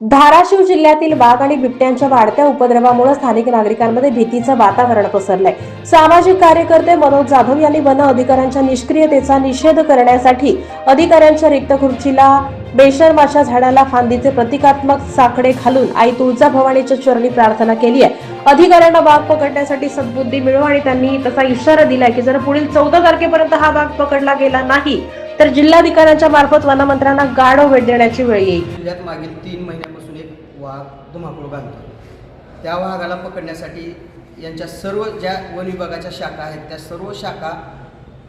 धाराशिव जिल्ह्यातील वाघ आणि बिबट्यांच्या वाढत्या उपद्रवामुळे स्थानिक नागरिकांमध्ये भीतीचं वातावरण पसरलंय। सामाजिक कार्यकर्ते मनोज जाधव यांनी वन अधिकाऱ्यांच्या निष्क्रियतेचा निषेध करण्यासाठी अधिकाऱ्यांच्या रिक्त खुर्चीला बेशर्माच्या झाडाला फांदीचे प्रतिकात्मक साकडे घालून आई तुळजाभवानीच्या चरणी प्रार्थना केली आहे। अधिकाऱ्यांना वाघ पकडण्यासाठी सद्बुद्धी मिळो आणि त्यांनी तसा इशारा दिलाय की जर पुढील 14 तारखेपर्यंत हा वाघ पकडला गेला नाही तर जिल्हाधिकाऱ्यांच्या मार्फत वनमंत्र्यांना गाढव भेट देण्याची वेळ येईल। जिल्ह्यात मागील 3 महिन्यापासून एक वाघ धुमाकूळ बांधतो। त्या वाघाला पकडण्यासाठी यांच्या सर्व ज्या वन विभागाच्या शाखा आहेत त्या सर्व शाखा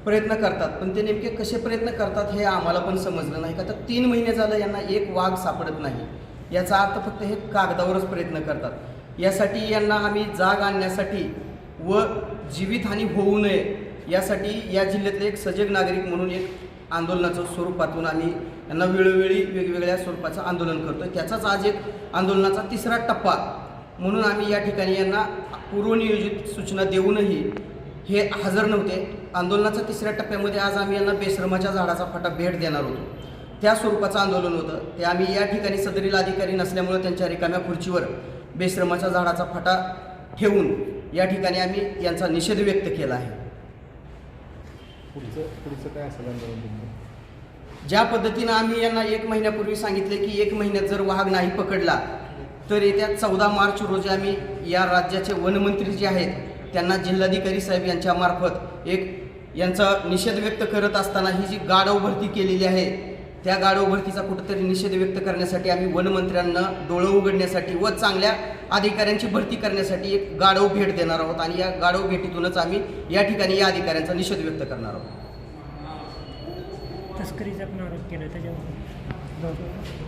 प्रयत्न करतात, पण ते नेमके कसे प्रयत्न करतात हे आम्हाला पण समजलं नाही। का तर 3 महिने झालं यांना एक वाघ सापडत नाही। याचा अर्थ फक्त हे कागदावरच प्रयत्न करतात। यासाठी यांना आम्ही जाग आणण्यासाठी व जीवितहानी होऊ नये यासाठी या जिल्ह्यातले एक सजग नागरिक म्हणून एक आंदोलनाचं स्वरूपातून आम्ही यांना वेळोवेळी वेगवेगळ्या स्वरूपाचं आंदोलन करतो। त्याचाच आज एक आंदोलनाचा 3रा टप्पा म्हणून आम्ही या ठिकाणी यांना पूर्वनियोजित सूचना देऊनही हे हजर नव्हते। आंदोलनाच्या 3ऱ्या टप्प्यामध्ये आज आम्ही यांना बेशर्माच्या झाडाचा फाटा भेट देणार होतो। त्या स्वरूपाचं आंदोलन होतं ते आम्ही या ठिकाणी सदरील अधिकारी नसल्यामुळे त्यांच्या रिकाम्या खुर्चीवर बेशर्माच्या झाडाचा फाटा ठेवून या ठिकाणी आम्ही यांचा निषेध व्यक्त केला आहे। पुढचं काय असेल आंदोलन? ज्या पद्धतीनं आम्ही यांना 1 महिन्यापूर्वी सांगितले की 1 महिन्यात जर वाघ नाही पकडला तर येत्या 14 मार्च रोजी आम्ही या राज्याचे वनमंत्री जे आहेत त्यांना जिल्हाधिकारी साहेब यांच्या मार्फत यांचा निषेध व्यक्त करत असताना ही जी गाढव भरती केलेली आहे त्या गाढव भरतीचा कुठेतरी निषेध व्यक्त करण्यासाठी आम्ही वनमंत्र्यांना डोळं उघडण्यासाठी व चांगल्या अधिकाऱ्यांची भरती करण्यासाठी एक गाढव भेट देणार आहोत आणि या गाढव भेटीतूनच आम्ही या ठिकाणी या अधिकाऱ्यांचा निषेध व्यक्त करणार आहोत। तस्करीचा पण आरोप केला त्याच्यावर